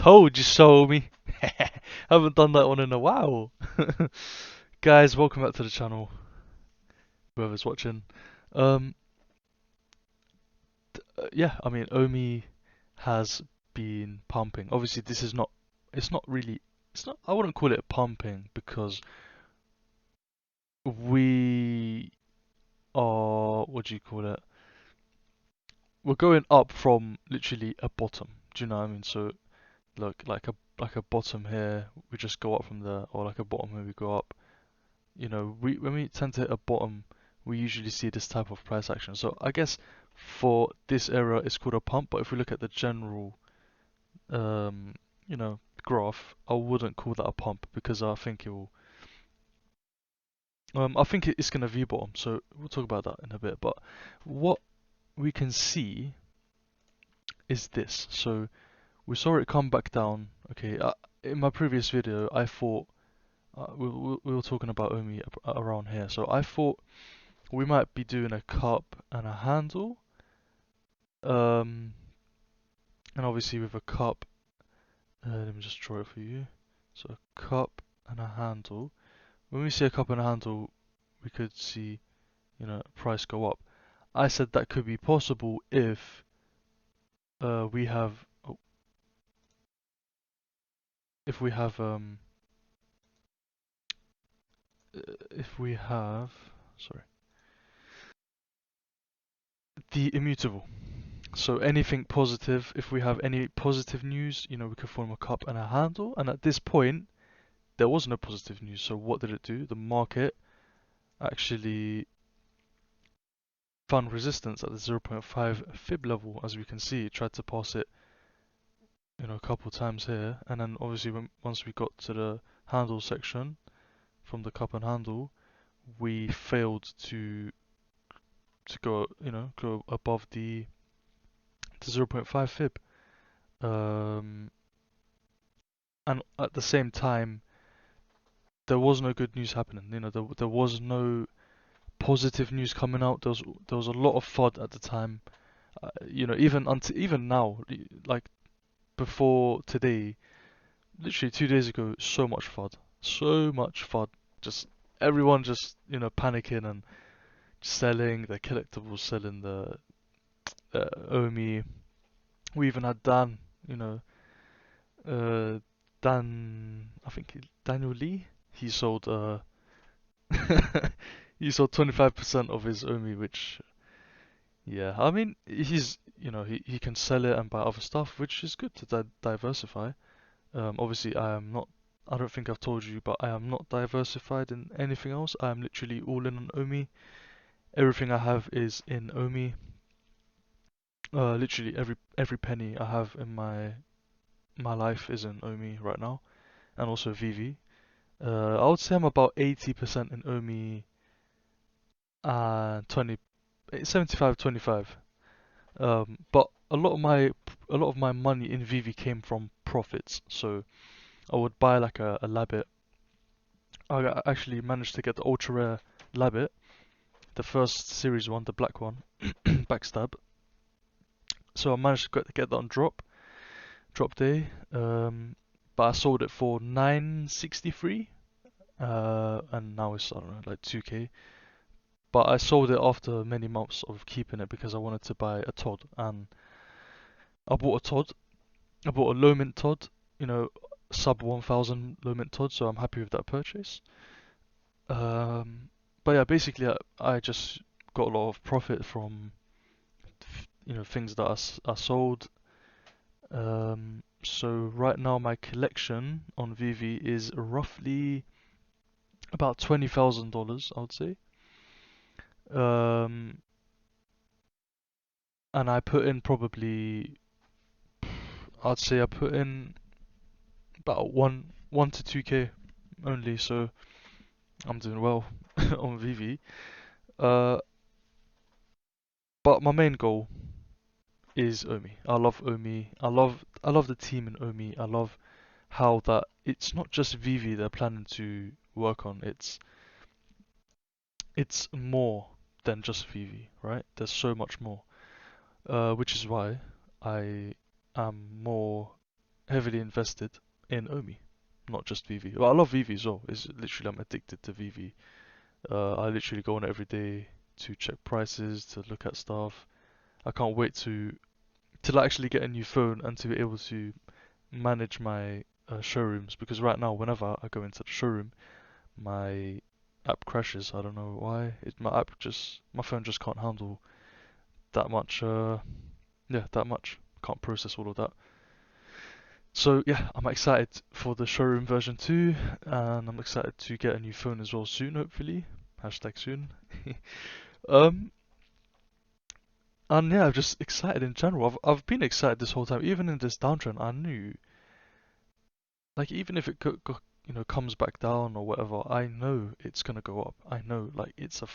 Told you so, me. Haven't done that one in a while. Guys, welcome back to the channel. Whoever's watching. Um, yeah, I mean, OMI has been pumping. Obviously, this is not. It's not really. It's not. I wouldn't call it pumping because we are. What do you call it? We're going up from literally a bottom. Do you know what I mean? So look, like a bottom here, we just go up from there, or like a bottom here, we go up. You know, when we tend to hit a bottom, we usually see this type of price action. So I guess for this area, it's called a pump. But if we look at the general, um, graph, I wouldn't call that a pump because I think it will. I think it's gonna V bottom. So we'll talk about that in a bit. But what we can see is this. So we saw it come back down. Okay, in my previous video, I thought we were talking about OMI around here. So I thought we might be doing a cup and a handle. Um, and obviously with a cup, let me just draw it for you. So a cup and a handle. When we see a cup and a handle, we could see, price go up. I said that could be possible if we have, if we have, if we have, sorry, the immutable. So anything positive, if we have any positive news, we could form a cup and a handle. And at this point, there was no positive news. So what did it do? The market actually found resistance at the zero point 0.5 fib level. As we can see, it tried to pass it, a couple times here. And then obviously once we got to the handle section from the cup and handle, we failed to go above the zero point 0.5 fib. Um, and at the same time, there was no good news happening. There was no positive news coming out. There was a lot of FUD at the time. Even now, like before today, literally 2 days ago, so much FUD, so much FUD. Just everyone just panicking and selling their collectibles, selling the OMI. We even had Dan, you know, uh, I think Daniel Lee. He sold he sold 25% of his OMI, which, yeah, I mean, he can sell it and buy other stuff, which is good to diversify. Obviously, I don't think I've told you, but I am not diversified in anything else. I am literally all in on OMI. Everything I have is in OMI. Literally every penny I have in my life is in OMI right now, and also VV. I would say I'm about 80% in OMI and 75-25. But a lot of my money in VV came from profits. So I would buy like a Labbit. I actually managed to get the ultra rare Labbit, the first series one, the black one, backstab. So I managed to get that on drop day. But I sold it for 963, and now it's, I don't know, like 2k. But I sold it after many months of keeping it because I wanted to buy a Todd, and I bought a Todd. I bought a low mint Todd, sub 1000 low mint Todd, so I'm happy with that purchase. Um, but yeah, basically I just got a lot of profit from things that I sold. So right now my collection on VV is roughly about $20,000, I would say. Um, and I put in probably, I'd say I put in about one to 2k only, so I'm doing well on VV. Uh, but my main goal is OMI. I love OMI. I love the team in OMI. I love how that it's not just VV they're planning to work on. It's more than just VV, right? There's so much more. Which is why I am more. heavily invested in OMI, not just VEVE. Well, I love VEVE as well. It's literally I'm addicted to VEVE. I literally go on it every day to check prices, to look at stuff. I can't wait to actually get a new phone and to be able to manage my showrooms, because right now whenever I go into the showroom, my app crashes. I don't know why. My phone just can't handle that much. Yeah, that much. Can't process all of that. So yeah, I'm excited for the showroom version 2, and I'm excited to get a new phone as well soon, hopefully. Hashtag soon. Um, and yeah, I'm just excited in general. I've been excited this whole time, even in this downtrend. I knew, like, even if it comes back down or whatever, I know it's gonna go up. I know, like, it's a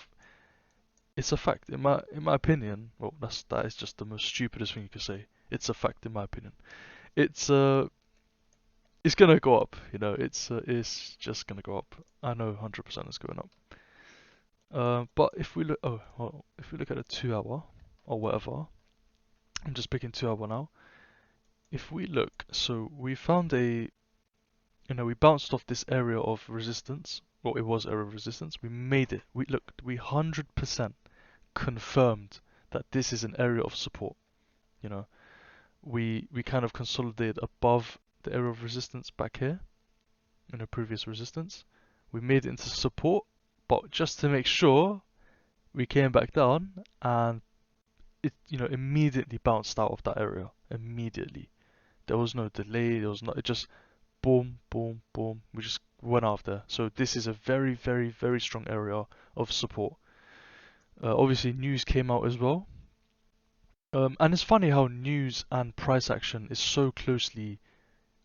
fact in my opinion. Well, that is just the most stupidest thing you could say. It's a fact in my opinion. It's it's gonna go up. It's just gonna go up. I know 100% it's going up. But if we look, if we look at a 2 hour or whatever, I'm just picking 2 hour now. If we look, so we found we bounced off this area of resistance. Well, it was area of resistance. We made it. We 100% confirmed that this is an area of support. You know, we kind of consolidated above the area of resistance back here in a previous resistance. We made it into support, but just to make sure, we came back down and it immediately bounced out of that area. Immediately. There was no delay, it just boom, boom, boom. We just went out there. So this is a very, very, very strong area of support. Obviously news came out as well. And it's funny how news and price action is so closely,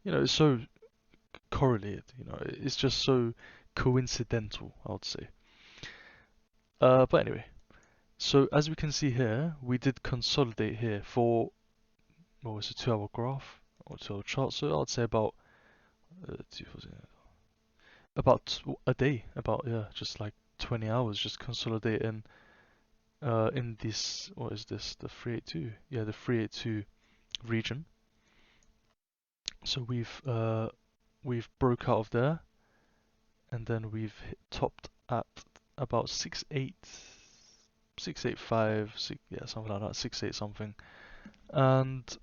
it's so correlated. It's just so coincidental, I would say. But anyway, so as we can see here, we did consolidate here for, what was it, 2 hour graph or 2 hour chart. So I'd say about a day, about, yeah, just like 20 hours, just consolidating in this, what is this, the 382? Yeah, the 382 region. So we've broke out of there, and then we've topped at about 685, yeah, something like that, 68 something, and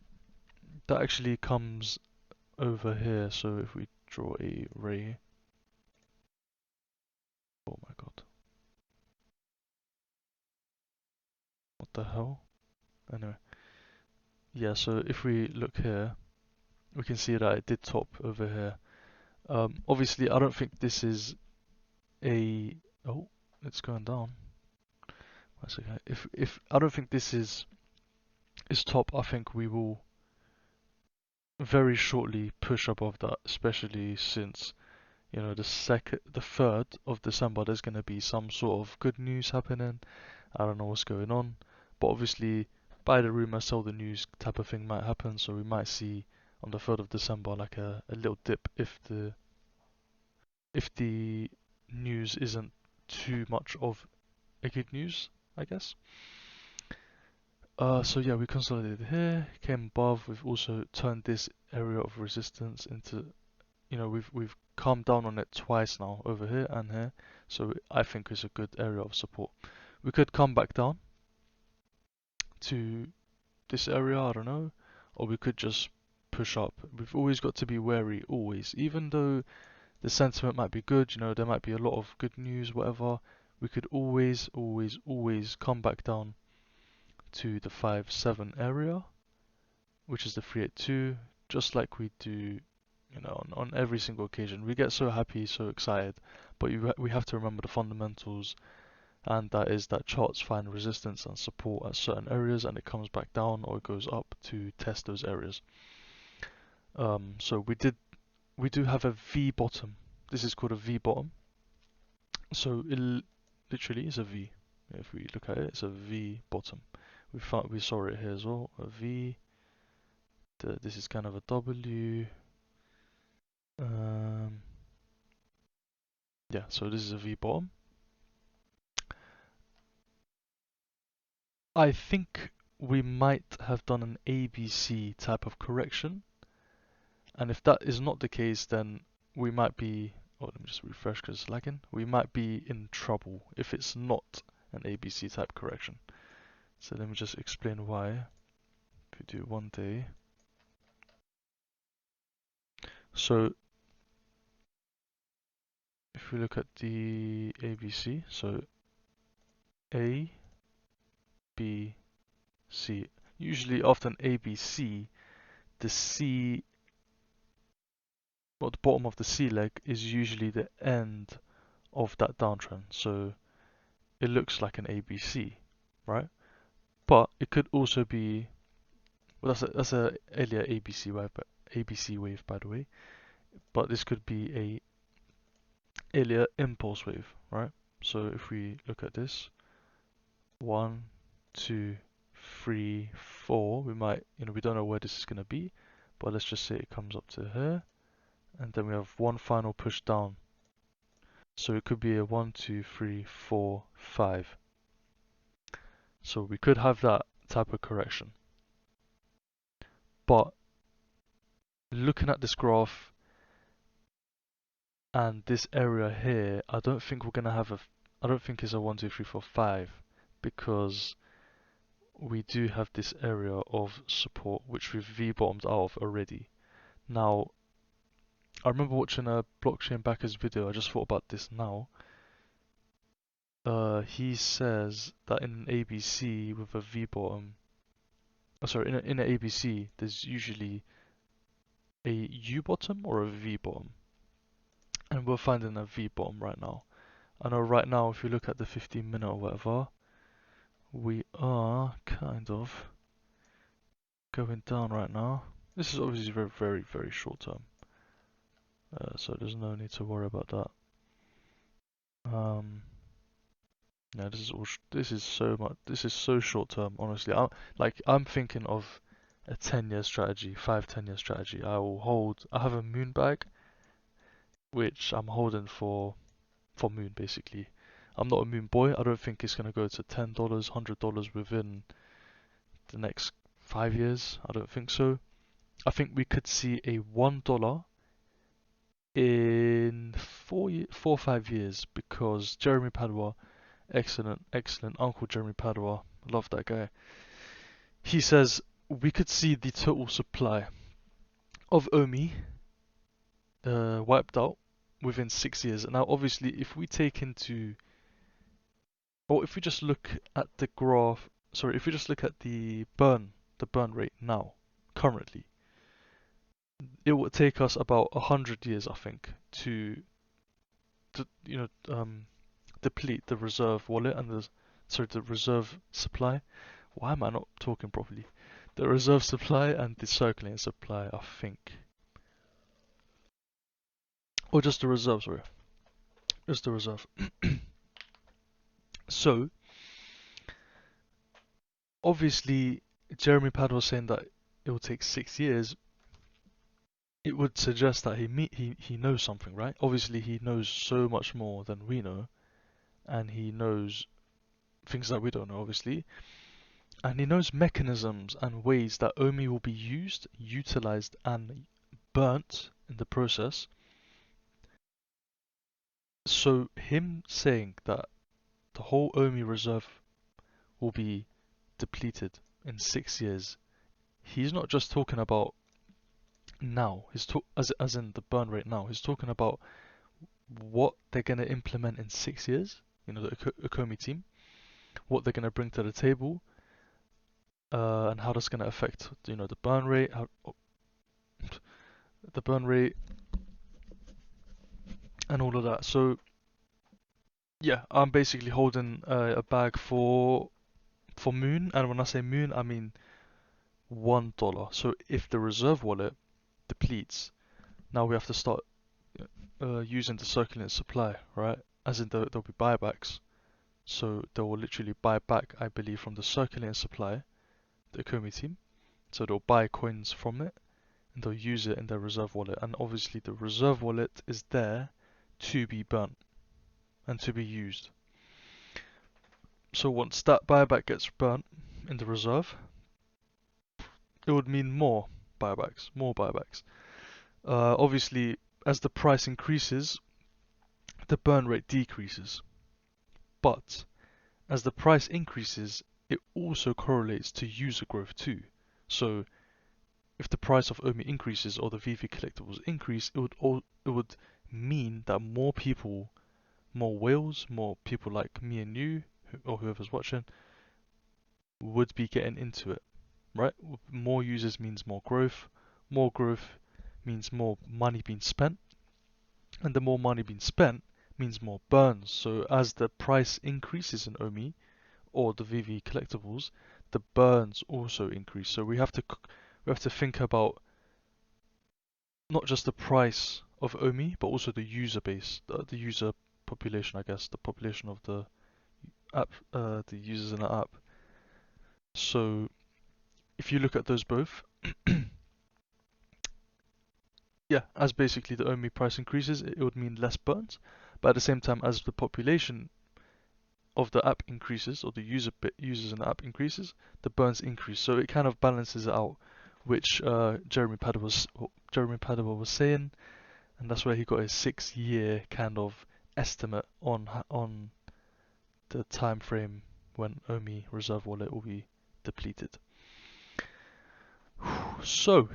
that actually comes over here. So if we draw a ray, oh my god, what the hell? Anyway, yeah. So if we look here, we can see that it did top over here. Obviously, I don't think this is a. Oh, it's going down. That's okay. If I don't think this is top, I think we will very shortly push above that, especially since the 3rd of December there's going to be some sort of good news happening. I don't know what's going on, but obviously buy the rumor, sell the news type of thing might happen. So we might see on the 3rd of December like a little dip if the news isn't too much of a good news, I guess. So yeah, we consolidated here, came above. We've also turned this area of resistance into, we've calmed down on it twice now, over here and here. So I think it's a good area of support. We could come back down to this area, I don't know, or we could just push up. We've always got to be wary, always. Even though the sentiment might be good, there might be a lot of good news, whatever, we could always, always, always come back down to the 5-7 area, which is the 382, just like we do, on every single occasion. We get so happy, so excited, but we have to remember the fundamentals, and that is that charts find resistance and support at certain areas, and it comes back down or it goes up to test those areas. So we do have a V bottom. This is called a V bottom. So it literally is a V. If we look at it, it's a V bottom. We saw it here as well, a V. This is kind of a W. Yeah, so this is a V bottom. I think we might have done an ABC type of correction, And if that is not the case, then we might be, oh, let me just refresh because it's lagging. We might be in trouble if it's not an ABC type correction. So let me just explain why. If we do 1 day. So if we look at the ABC, so A, B, C. Usually after an ABC, the C, well, the bottom of the C leg is usually the end of that downtrend. So it looks like an ABC, right? But it could also be, well, that's a earlier ABC wave, by the way. But this could be a earlier impulse wave, right? So if we look at this, 1, 2, 3, 4, we might, we don't know where this is going to be, but let's just say it comes up to here, and then we have one final push down. So it could be a 1, 2, 3, 4, 5. So we could have that type of correction. But looking at this graph and this area here, I don't think we're gonna have I don't think it's a 1, 2, 3, 4, 5, because we do have this area of support which we've V-bottomed out of already. Now, I remember watching a blockchain backers video, I just thought about this now. He says that in an ABC with a V-bottom, sorry, in an ABC, there's usually a U-bottom or a V-bottom. And we're finding a V-bottom right now. I know right now, if you look at the 15-minute or whatever, we are kind of going down right now. This is obviously very, very, very short term. So there's no need to worry about that. Yeah, this is so much. This is so short term. Honestly, I'm thinking of a 10-year strategy, 10-year strategy. I have a moon bag, which I'm holding for moon basically. I'm not a moon boy. I don't think it's gonna go to $10, $100 within the next 5 years. I don't think so. I think we could see a $1 in 4 or 5 years, because Jeremy Padua, excellent, excellent Uncle Jeremy Padua, love that guy. He says we could see the total supply of OMI wiped out within 6 years. Now, obviously, if we take into, or if we just look at the graph, sorry, if we just look at the burn rate now, currently, it would take us about 100 years, I think, to deplete the reserve wallet and the reserve supply. Why am I not talking properly? The reserve supply and the circulating supply, I think. Or just the reserve, sorry. Just the reserve. So, obviously, Jeremy Pad was saying that it will take 6 years. It would suggest that he knows something, right? Obviously, he knows so much more than we know, and he knows things that we don't know, obviously. And he knows mechanisms and ways that OMI will be used, utilized, and burnt in the process. So him saying that the whole OMI reserve will be depleted in 6 years, he's not just talking about now. As in the burn rate now. He's talking about what they're gonna implement in 6 years. The Akomi team, what they're gonna bring to the table, and how that's gonna affect the burn rate, the burn rate, and all of that. So yeah, I'm basically holding a bag for Moon, and when I say Moon, I mean $1. So if the reserve wallet depletes, now we have to start using the circulating supply, right? As in there'll be buybacks. So they will literally buy back, I believe, from the circulating supply, the Akomi team. So they'll buy coins from it and they'll use it in their reserve wallet. And obviously the reserve wallet is there to be burnt and to be used. So once that buyback gets burnt in the reserve, it would mean more buybacks, more buybacks. Obviously, as the price increases, the burn rate decreases. But as the price increases, it also correlates to user growth too. So if the price of OMI increases or the VV collectibles increase, it would mean that more people, more whales, more people like me and you, or whoever's watching, would be getting into it, right? More users means more growth. More growth means more money being spent, and the more money being spent means more burns. So as the price increases in OMI or the VV collectibles, the burns also increase. So we have to think about not just the price of OMI, but also the user base, the user population, I guess, the population of the app, the users in the app. So if you look at those both, yeah, as basically the OMI price increases, it would mean less burns, but at the same time, as the population of the app increases, or the users in the app increases, the burns increase. So it kind of balances it out, which Jeremy Padova was saying, and that's where he got his 6-year kind of estimate on the time frame when OMI reserve wallet will be depleted. So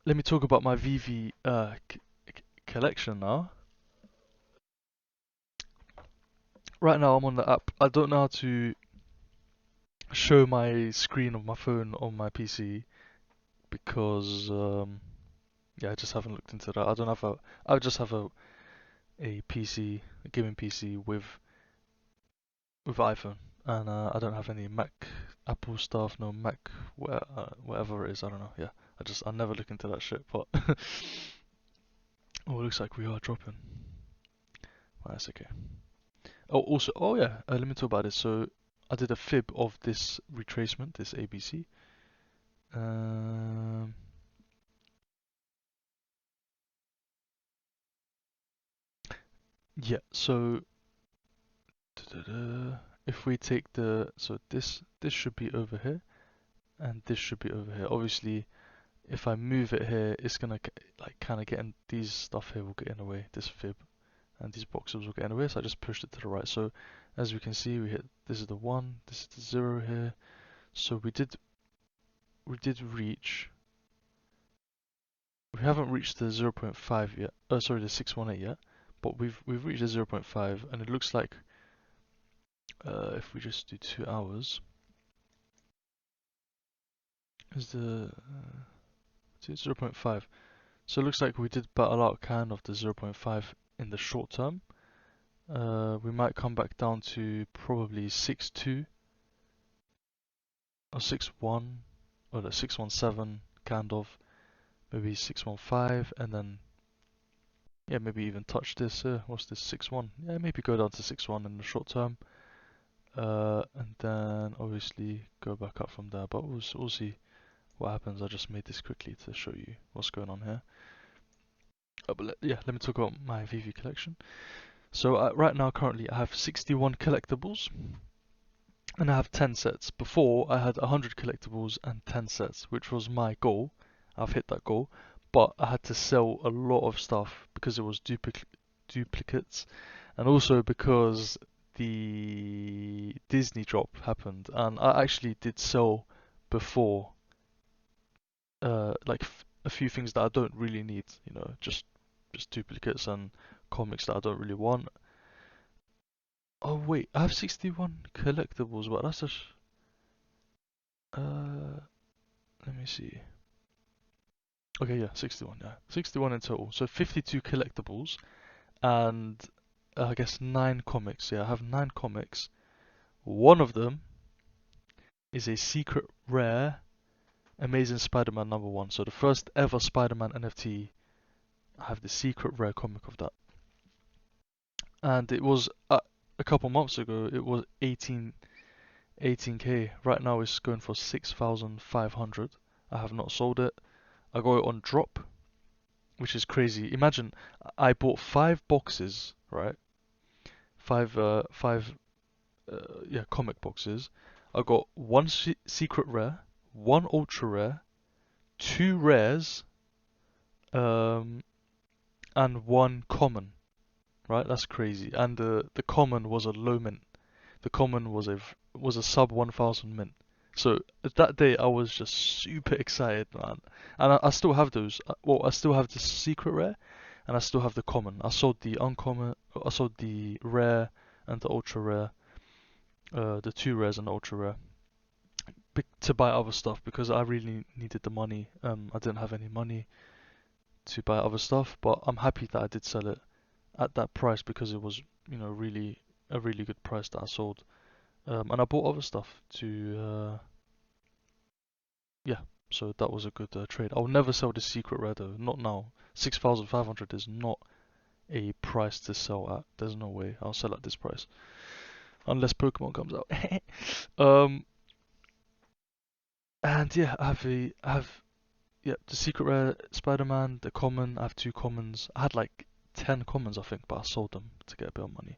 let me talk about my VV collection now. Right now I'm on the app. I don't know how to show my screen of my phone on my PC because yeah, I just haven't looked into that. I just have a PC, a gaming PC with iPhone, and I don't have any Mac, Apple stuff, no Mac, whatever it is. I don't know. Yeah, I never look into that shit. But oh, it looks like we are dropping. Well, that's okay. Oh, also, oh yeah, let me talk about it. So I did a fib of this retracement, this ABC. Um, yeah. So if we take this should be over here, and this should be over here. Obviously, if I move it here, it's gonna like kind of get in. These stuff here will get in the way. This fib and these boxes will get in the way. So I just pushed it to the right. So as we can see, we hit. This is the 1. This is the 0 here. So we did reach. We haven't reached the 0.5 yet. Oh, sorry, the 618 yet. But we've reached the 0.5, and it looks like if we just do 2 hours, is the 0.5. So it looks like we did battle out kind of the 0.5 in the short term. We might come back down to probably 6.2 or 6.1 or the 6.17 kind of, maybe 6.15, and then yeah, maybe even touch this. What's this 6.1? Yeah, maybe go down to 6.1 in the short term, and then obviously go back up from there. But we'll see what happens. I just made this quickly to show you what's going on here. But yeah, let me talk about my VV collection. So right now, currently, I have 61 collectibles, and I have 10 sets. Before, I had 100 collectibles and 10 sets, which was my goal. I've hit that goal, but I had to sell a lot of stuff because it was duplicates, and also because the Disney drop happened, and I actually did sell before, like a few things that I don't really need, just duplicates and comics that I don't really want. Oh wait, I have 61 collectibles, but that's just uh let me see. Okay, yeah, 61, yeah. 61 in total. So 52 collectibles and I guess 9 comics. Yeah, I have 9 comics. One of them is a secret rare Amazing Spider-Man #1. So the first ever Spider-Man NFT, I have the secret rare comic of that. And it was a couple months ago, it was 18k. Right now it's going for 6,500. I have not sold it. I got it on drop, which is crazy. Imagine I bought 5 boxes, right? Five yeah, comic boxes. I got one secret rare, one ultra rare, 2 rares, um, and one common. Right, that's crazy. And the common was a low mint. The common was a sub 1000 mint. So that day I was just super excited, man. And I still have those. Well, I still have the secret rare, and I still have the common. I sold the uncommon, I sold the rare and the ultra rare, the two rares and the ultra rare, to buy other stuff because I really needed the money. I didn't have any money to buy other stuff, but I'm happy that I did sell it at that price because it was, really a really good price that I sold. And I bought other stuff to, yeah. So that was a good trade. I'll never sell the secret rare though, not now. 6,500 is not a price to sell at. There's no way I'll sell at this price unless Pokemon comes out. um, and yeah, I have yeah the secret rare Spider-Man, the common. I have two commons. I had like 10 commons I think, but I sold them to get a bit of money.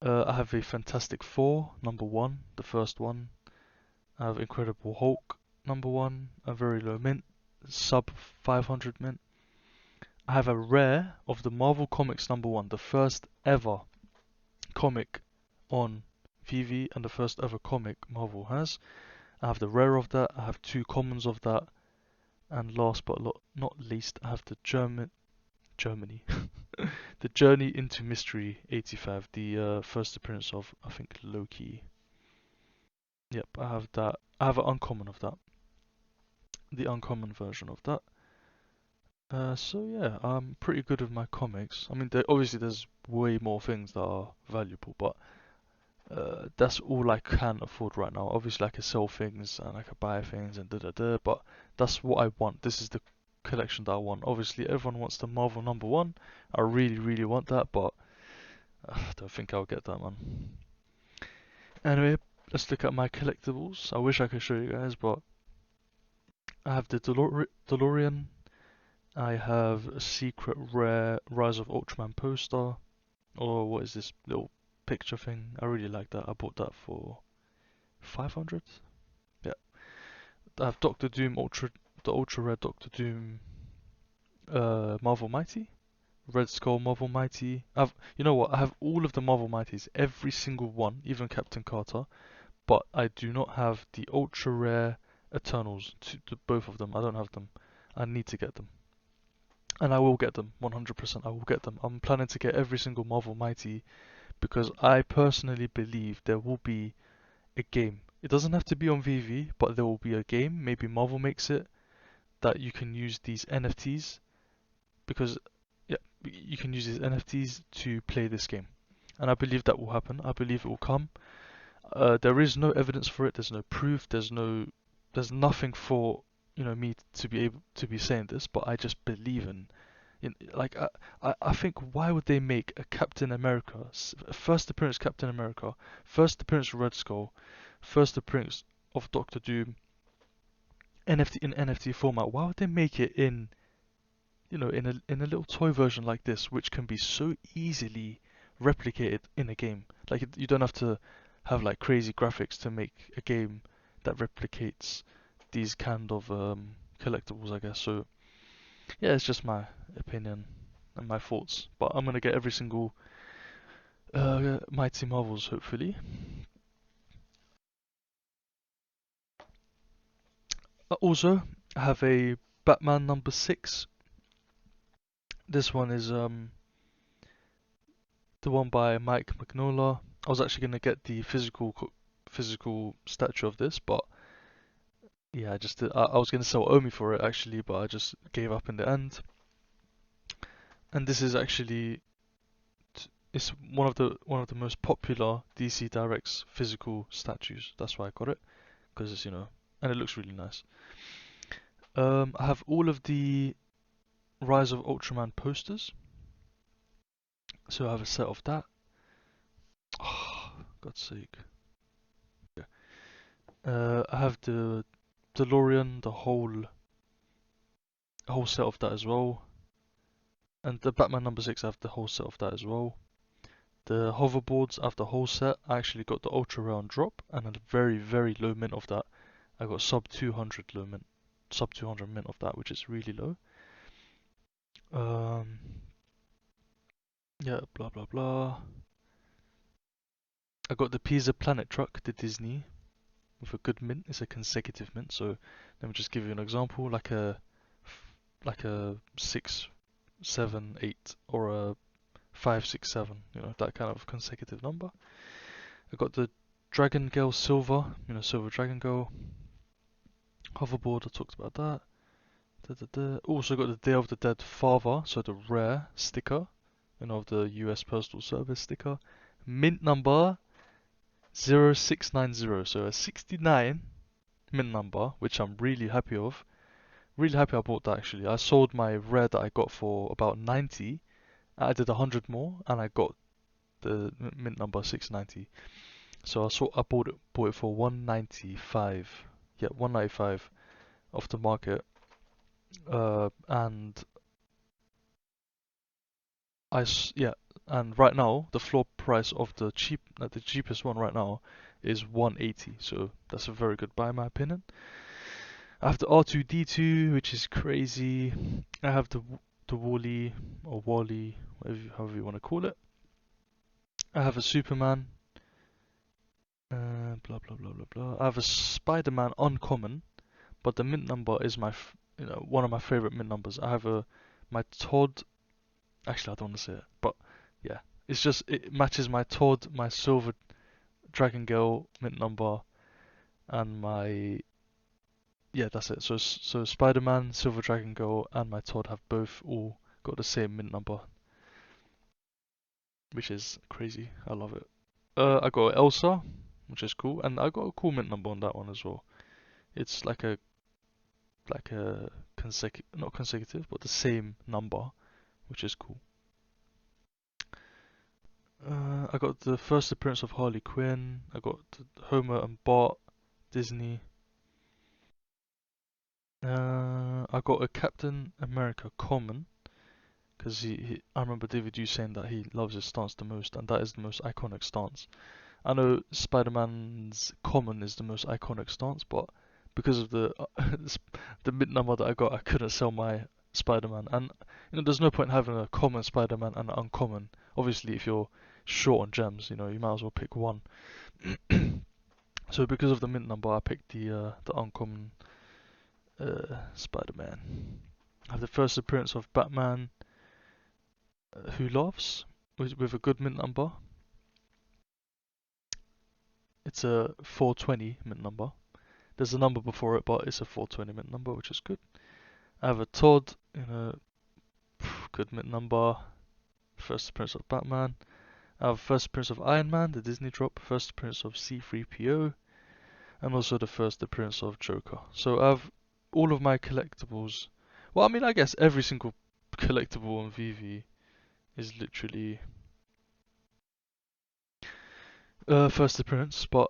I have a Fantastic Four number one, the first one. I have Incredible Hulk number one, a very low mint, sub 500 mint. I have a rare of the Marvel Comics number one, the first ever comic on VV and the first ever comic Marvel has. I have the rare of that. I have two commons of that, and last but not least, I have the Germany, the Journey into Mystery 85, the first appearance of I think Loki. Yep, I have that. I have an uncommon of that, the uncommon version of that. So yeah, I'm pretty good with my comics. I mean, obviously there's way more things that are valuable, but that's all I can afford right now. Obviously, I can sell things and I can buy things and da da da, but that's what I want. This is the collection that I want. Obviously, everyone wants the Marvel number one. I really, really want that, but I don't think I'll get that, man. Anyway, let's look at my collectibles. I wish I could show you guys, but I have the DeLorean. I have a secret rare Rise of Ultraman poster. Or what is this little picture thing? I really like that. I bought that for 500. Yeah. I have Doctor Doom the ultra rare Doctor Doom Marvel Mighty. Red Skull Marvel Mighty. You know what? I have all of the Marvel Mighties, every single one, even Captain Carter. But I do not have the ultra rare Eternals. Both of them. I don't have them. I need to get them. And I will get them, 100%. I will get them. I'm planning to get every single Marvel Mighty because I personally believe there will be a game. It doesn't have to be on VV, but there will be a game. Maybe Marvel makes it that you can use these NFTs because yeah, you can use these NFTs to play this game. And I believe that will happen. I believe it will come. There is no evidence for it. There's no proof. There's nothing for me to be able to be saying this, but I just believe like I think why would they make a Captain America first appearance Captain America, first appearance Red Skull, first appearance of Doctor Doom, NFT in NFT format? Why would they make it in in a little toy version like this, which can be so easily replicated in a game? Like you don't have to have like crazy graphics to make a game that replicates these kind of collectibles, I guess. So yeah, it's just my opinion and my thoughts. But I'm gonna get every single Mighty Marvels hopefully. Also, I have a Batman number 6. This one is the one by Mike Mignola. I was actually gonna get the physical statue of this, but yeah, I was gonna sell OMI for it actually, but I just gave up in the end. And this is actually it's one of the most popular DC Directs physical statues. That's why I got it, because it's and it looks really nice. I have all of the Rise of Ultraman posters, so I have a set of that. Oh, God's sake. Yeah. I have the DeLorean, the whole set of that as well, and the Batman number 6. I have the whole set of that as well. The hoverboards, I have the whole set. I actually got the ultra rare on drop and a very, very low mint of that. I got sub 200 low mint, sub 200 mint of that, which is really low. Um, yeah, blah blah blah. I got the Pizza Planet truck, the Disney, with a good mint. It's a consecutive mint. So let me just give you an example, like a 6, 7, 8, or a 5, 6, 7. You know, that kind of consecutive number. I got the Dragon Girl Silver, Silver Dragon Girl hoverboard. I talked about that. Also got the Day of the Dead Father, so the rare sticker, the US Postal Service sticker. Mint number 0690, so a 69 mint number, which I'm really happy of. Really happy I bought that actually. I sold my rare that I got for about 90. I added 100 more, and I got the mint number 690. So I bought it for 195. Yeah, 195 off the market. And yeah, and right now the floor price of the cheapest one right now is 180. So that's a very good buy in my opinion. I have the R2D2, which is crazy. I have the Wally or Wally, however you want to call it. I have a Superman. Blah blah blah blah blah. I have a Spider-Man uncommon, but the mint number is one of my favorite mint numbers. I have my Todd. Actually, I don't want to say it, but yeah, it matches my Todd, my Silver Dragon Girl mint number, and my yeah, that's it. So Spider-Man, Silver Dragon Girl, and my Todd have both all got the same mint number, which is crazy. I love it. I got Elsa, which is cool, and I got a cool mint number on that one as well. It's like a not consecutive, but the same number, which is cool. I got the first appearance of Harley Quinn. I got Homer and Bart, Disney. I got a Captain America common because I remember David you saying that he loves his stance the most, and that is the most iconic stance. I know Spider-Man's common is the most iconic stance, but because of the mid number that I got, I couldn't sell my Spider-Man. And there's no point in having a common Spider-Man and an uncommon. Obviously, if you're short on gems, you might as well pick one. So because of the mint number, I picked the uncommon Spider-Man. I have the first appearance of Batman, Who Laughs, with a good mint number. It's a 420 mint number. There's a number before it, but it's a 420 mint number, which is good. I have a Todd good mint number. First appearance of Batman. I have first appearance of Iron Man, the Disney drop. First appearance of C3PO. And also the first appearance of Joker. So I have all of my collectibles. Well, I mean, I guess every single collectible on VeVe is literally first appearance, but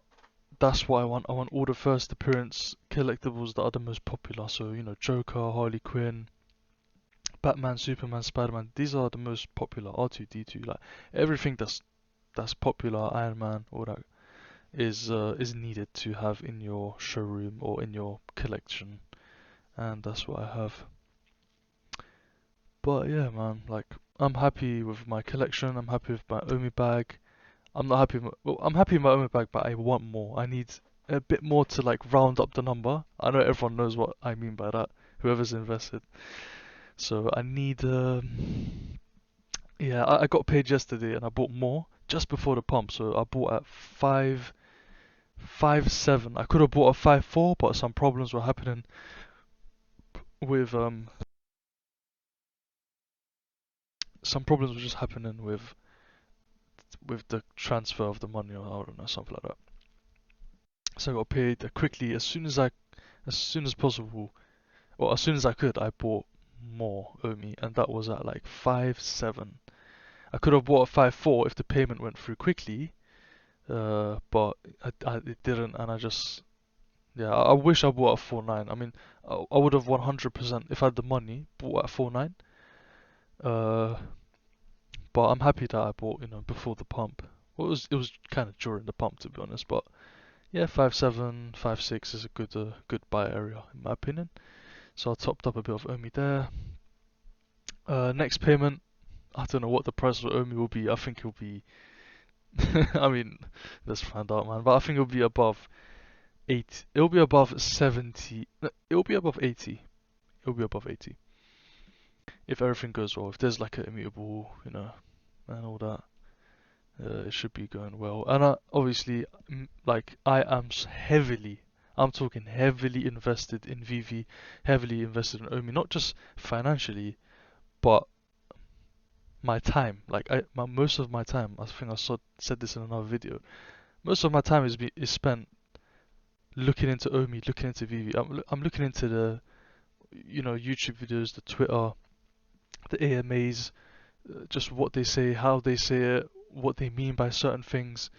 that's what I want. I want all the first appearance collectibles that are the most popular. So, Joker, Harley Quinn, Batman, Superman, Spider-Man. These are the most popular. R2D2, like everything that's popular. Iron Man, all that is needed to have in your showroom or in your collection, and that's what I have. But yeah, man, like I'm happy with my collection. I'm happy with my OMI bag. I'm not happy. Well, I'm happy with my OMI bag, but I want more. I need a bit more to like round up the number. I know everyone knows what I mean by that. Whoever's invested. So I need. Yeah, I got paid yesterday and I bought more just before the pump. So I bought at 5.7. I could have bought a 5.4, but some problems were happening with some problems were just happening with the transfer of the money, or I don't know, something like that. So I got paid quickly as soon as possible, or as soon as I could. I bought more OMI, and that was at like 5.7. I could have bought a 5.4 if the payment went through quickly, but it didn't, and yeah, I wish I bought a 4.9. I mean, I would have 100% if I had the money bought at 4.9. Uh, but I'm happy that I bought, before the pump. Well, it was kind of during the pump to be honest, but yeah, 5.7, 5.6 is a good buy area in my opinion. So I topped up a bit of OMI there. Next payment, I don't know what the price of OMI will be. I think it'll be, I mean, let's find out, man. But I think it'll be above 80. It'll be above 70. It'll be above 80. It'll be above 80. If everything goes well, if there's like an immutable, and all that, it should be going well. And obviously, like, I'm talking heavily invested in VV, heavily invested in OMI, not just financially, but my time. Like, most of my time, I think said this in another video, most of my time is spent looking into OMI, looking into VV. I'm looking into the, YouTube videos, the Twitter, the AMAs, just what they say, how they say it, what they mean by certain things.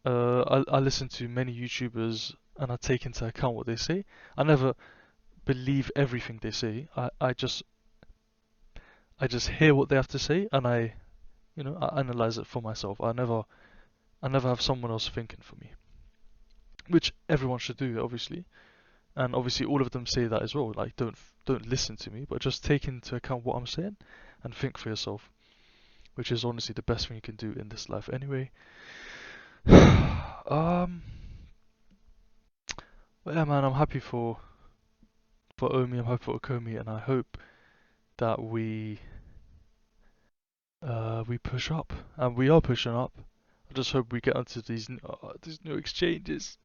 I listen to many YouTubers and I take into account what they say. I never believe everything they say. I just hear what they have to say and I analyze it for myself. I never have someone else thinking for me, which everyone should do, obviously. And obviously, all of them say that as well. Like, don't listen to me, but just take into account what I'm saying and think for yourself, which is honestly the best thing you can do in this life, anyway. But yeah, man, I'm happy for Omi. I'm happy for Okomi, and I hope that we push up, and we are pushing up. I just hope we get onto these new exchanges.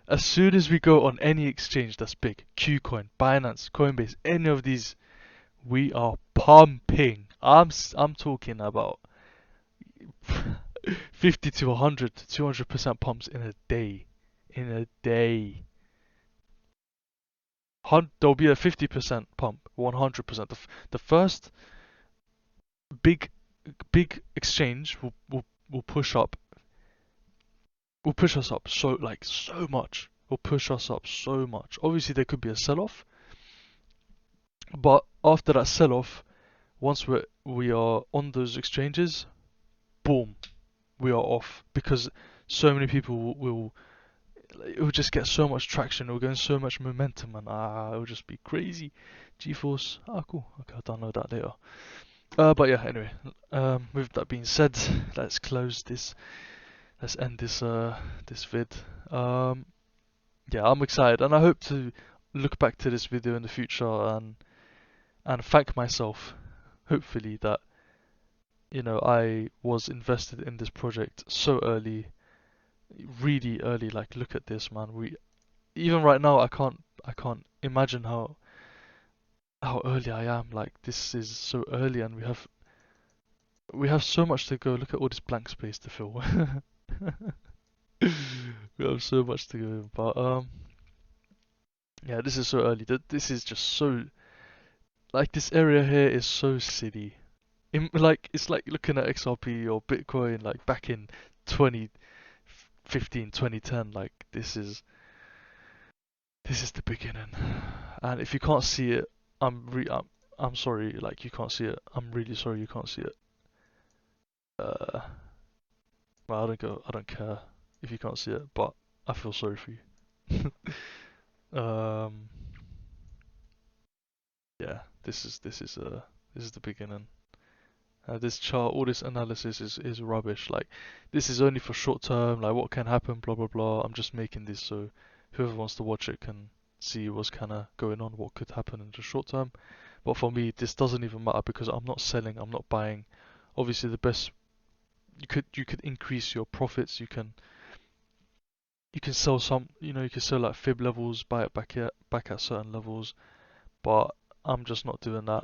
As soon as we go on any exchange that's big, Qcoin, Binance, Coinbase, any of these, we are pumping. I'm talking about 50 to 100 to 200% pumps in a day. In a day. There'll be a 50% pump, 100%. The first big exchange will push up. Will push us up so much. Will push us up so much. Obviously, there could be a sell-off, but after that sell-off, once we are on those exchanges, boom, we are off because so many people will it will just get so much traction, it will gain so much momentum, and it will just be crazy. GeForce, cool. Okay, I'll download that later. But yeah, anyway, with that being said, let's close this. Let's end this vid. Yeah, I'm excited, and I hope to look back to this video in the future and thank myself, hopefully, that I was invested in this project so early, really early. Like, look at this, man. Even right now, I can't imagine how early I am. Like, this is so early, and we have so much to go. Look at all this blank space to fill. We have so much to go, but yeah, this is so early. This is just so, like, this area here is so silly. Like, it's like looking at XRP or Bitcoin like back in 2015, 2010. Like, this is the beginning. And if you can't see it, I'm sorry. Like, you can't see it. I'm really sorry you can't see it. Uh, well, I don't care if you can't see it, but I feel sorry for you. um, yeah, this is the beginning. This chart, all this analysis is rubbish. Like, this is only for short term. Like, what can happen, blah blah blah. I'm just making this so whoever wants to watch it can see what's kind of going on, what could happen in the short term. But for me, this doesn't even matter because I'm not selling, I'm not buying. Obviously, the best you could increase your profits. You can sell some, you can sell at fib levels, buy it back at certain levels. But I'm just not doing that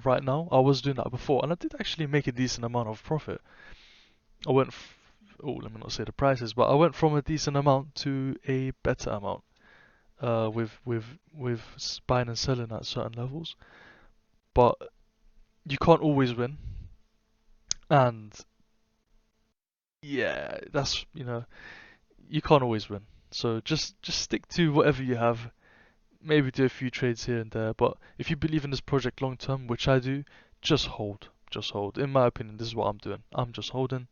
right now. I was doing that before, and I did actually make a decent amount of profit. I went, let me not say the prices, but I went from a decent amount to a better amount. With buying and selling at certain levels, but you can't always win, and yeah, that's you can't always win. So just stick to whatever you have. Maybe do a few trades here and there, but if you believe in this project long term, which I do, just hold. Just hold. In my opinion, this is what I'm doing. I'm just holding.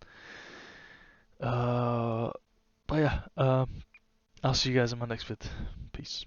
But yeah, I'll see you guys in my next vid. Peace.